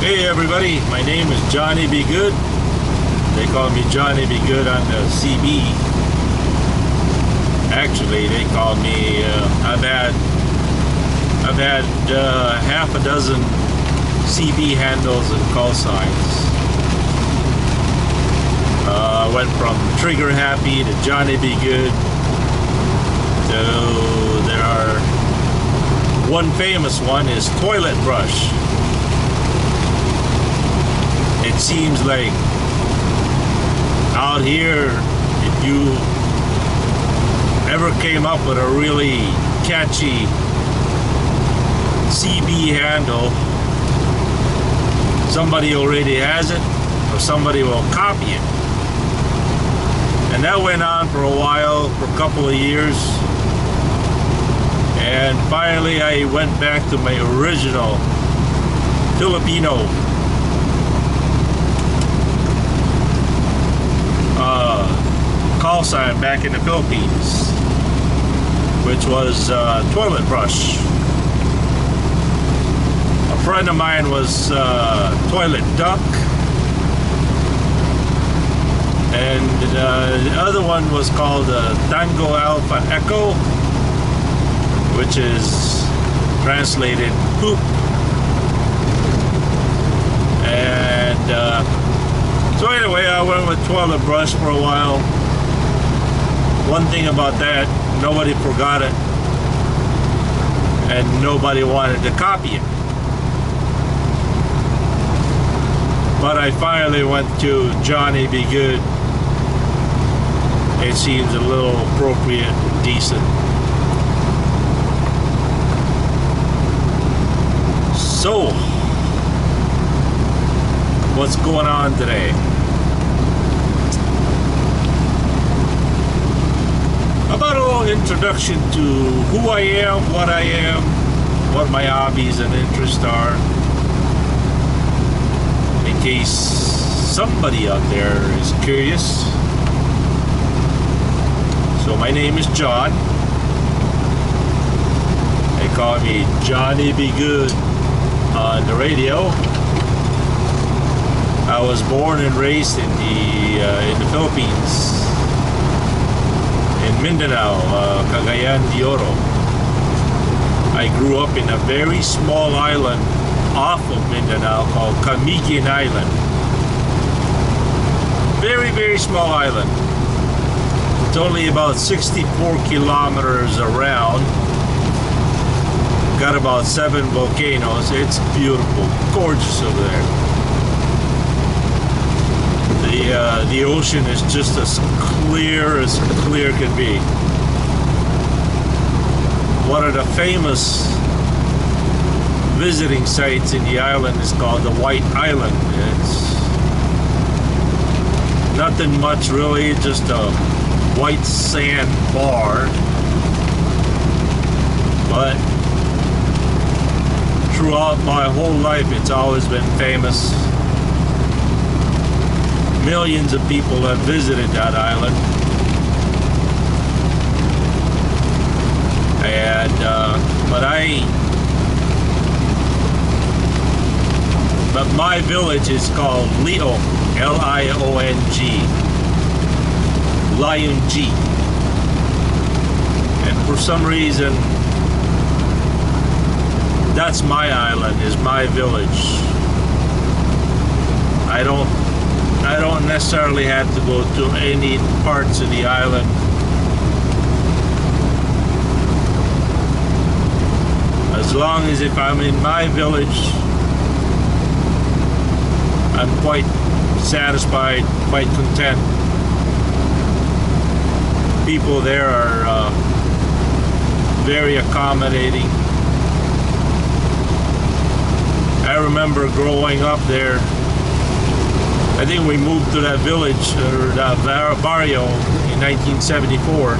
Hey everybody, my name is Johnny B. Good. They call me Johnny B. Good on the CB. Actually, they call me, I've had half a dozen CB handles and call signs. Went from Trigger Happy to Johnny B. Good to one famous one is Toilet Brush. It seems like out here, if you ever came up with a really catchy CB handle, somebody already has it or somebody will copy it. And that went on for a while, for a couple of years. And finally I went back to my original Filipino call sign back in the Philippines, which was Toilet Brush. A friend of mine was Toilet Duck, and the other one was called Tango Alpha Echo, which is translated poop. And so anyway, I went with Toilet Brush for a while. One thing about that, nobody forgot it, and nobody wanted to copy it. But I finally went to Johnny B. Good. It seems a little appropriate and decent. So, what's going on today? About a little introduction to who I am, what my hobbies and interests are, in case somebody out there is curious. So my name is John. They call me Johnny B. Good on the radio. I was born and raised in the Philippines, in Mindanao, Cagayan de Oro. I grew up in a very small island off of Mindanao called Camiguin Island. Very, very small island. It's only about 64 kilometers around. Got about 7 volcanoes. It's beautiful, gorgeous over there. The ocean is just as clear can be. One of the famous visiting sites in the island is called the White Island. It's nothing much really, just a white sand bar. But throughout my whole life, it's always been famous. Millions of people have visited that island, and but my village is called Liong, L-I-O-N-G, Lion G, and for some reason, that's my island, is my village. I don't necessarily have to go to any parts of the island. As long as if I'm in my village, I'm quite satisfied, quite content. People there are very accommodating. I remember growing up there. I think we moved to that village, or that barrio, in 1974.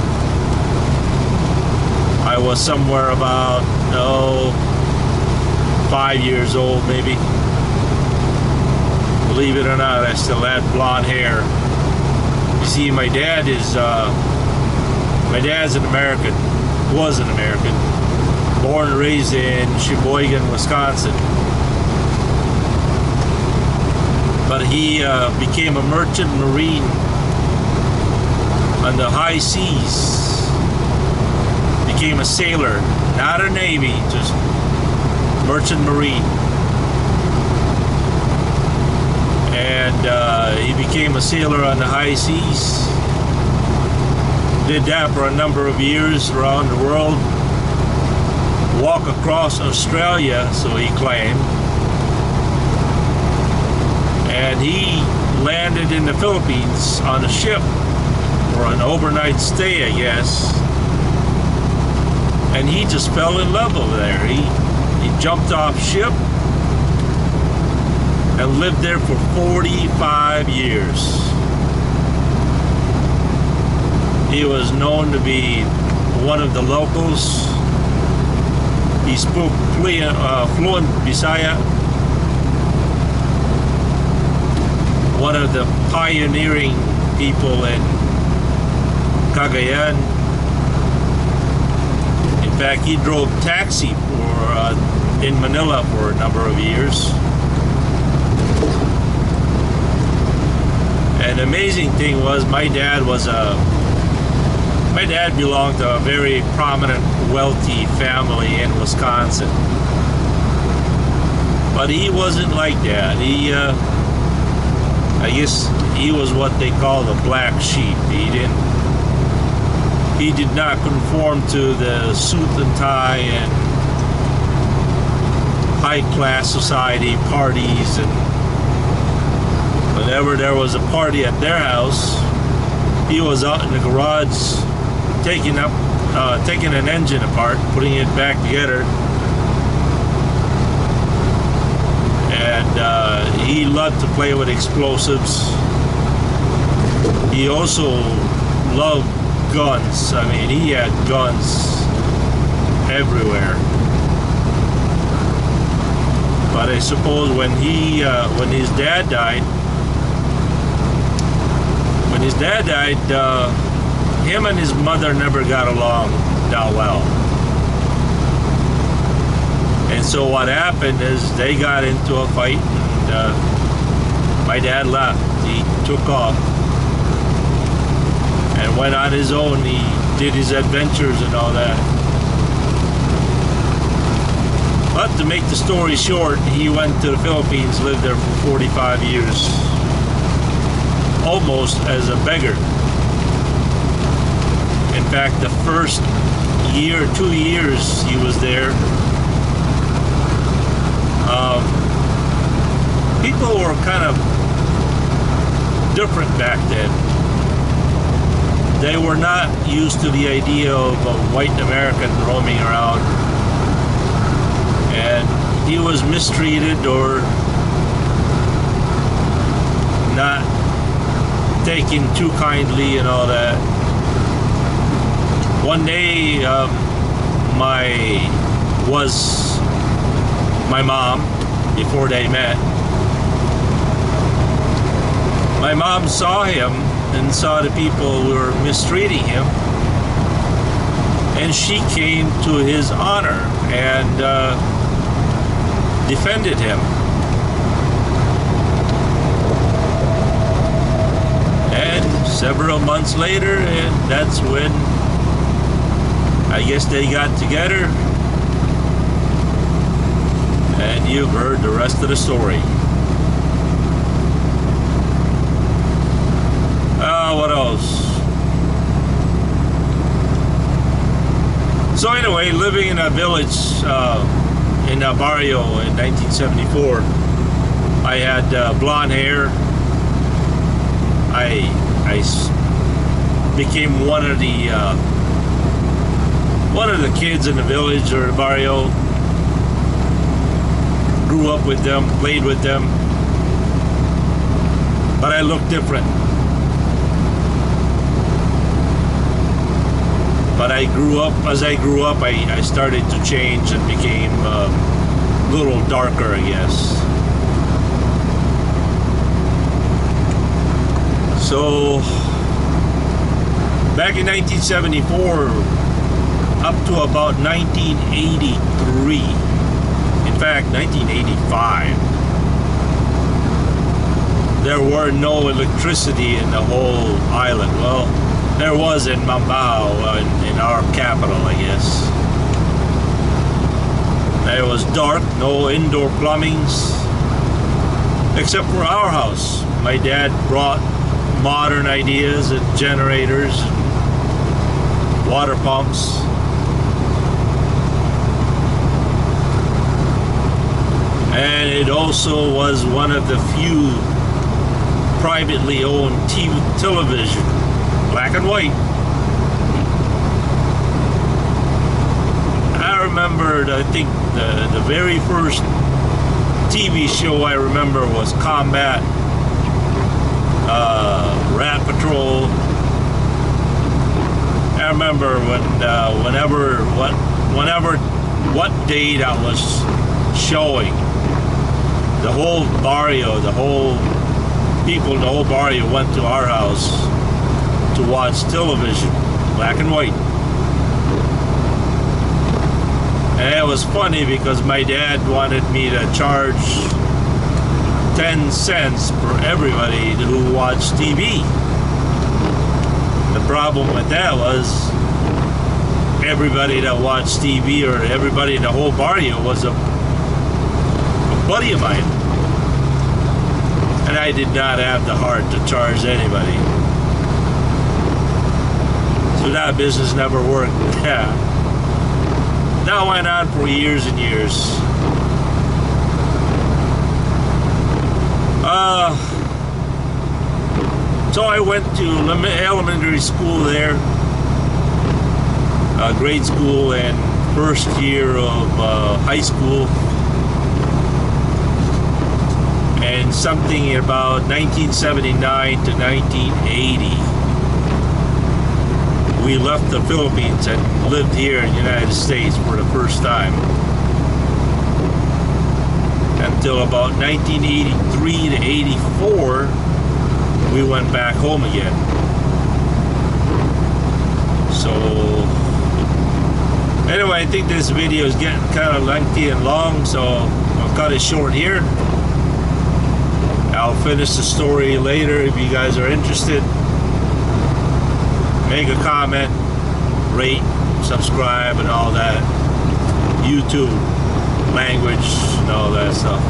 I was somewhere about, 5 years old maybe. Believe it or not, I still had blonde hair. You see, my dad's an American, was an American, born and raised in Sheboygan, Wisconsin. but he became a merchant marine on the high seas. Became a sailor, not a navy, just merchant marine. And he became a sailor on the high seas. Did that for a number of years around the world. Walk across Australia, so he claimed. And he landed in the Philippines on a ship for an overnight stay, I guess. And he just fell in love over there. He jumped off ship and lived there for 45 years. He was known to be one of the locals. He spoke fluent Bisaya. One of the pioneering people in Cagayan. In fact, he drove taxi in Manila for a number of years. And the amazing thing was, my dad belonged to a very prominent, wealthy family in Wisconsin. But he wasn't like that. I guess he was what they call the black sheep. He did not conform to the suit and tie and high class society parties, and whenever there was a party at their house, he was out in the garage taking an engine apart, putting it back together. And he loved to play with explosives. He also loved guns. I mean, he had guns everywhere. But I suppose when his dad died, him and his mother never got along that well. And so what happened is they got into a fight, and my dad left. He took off and went on his own. He did his adventures and all that. But to make the story short, he went to the Philippines, lived there for 45 years, almost as a beggar. In fact, the first 2 years he was there, people were kind of different back then. They were not used to the idea of a white American roaming around, and he was mistreated or not taken too kindly and all that. One day, my mom, before they met, my mom saw him and saw the people who were mistreating him, and she came to his honor and defended him. And several months later, and that's when I guess they got together, and you've heard the rest of the story. What else? So anyway, living in a village in a barrio in 1974, I had blonde hair. I became one of the kids in the village or the barrio. Grew up with them, played with them, but I looked different. But as I grew up, I started to change and became a little darker, I guess. So, back in 1974, up to about 1983, in fact, 1985, there were no electricity in the whole island. Well, there was in Mambaao, in our capital, I guess. It was dark, no indoor plumbings, except for our house. My dad brought modern ideas and generators, water pumps. And it also was one of the few privately owned television, black and white. I remembered, I think the very first TV show I remember was Combat, Rat Patrol. I remember what day that was showing. The whole barrio, the whole people in the whole barrio went to our house to watch television, black and white. And it was funny because my dad wanted me to charge 10 cents for everybody who watched TV. The problem with that was everybody that watched TV, or everybody in the whole barrio, was a buddy of mine. And I did not have the heart to charge anybody. So that business never worked. Yeah. That went on for years and years. So I went to elementary school there, grade school, and first year of high school. And something about 1979 to 1980, we left the Philippines and lived here in the United States for the first time. Until about 1983 to 84, we went back home again. So, anyway, I think this video is getting kind of lengthy and long, so I'll cut it short here. I'll finish the story later if you guys are interested. Make a comment, rate, subscribe, and all that. YouTube, language, and all that stuff.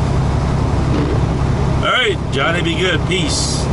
Alright, Johnny be good. Peace.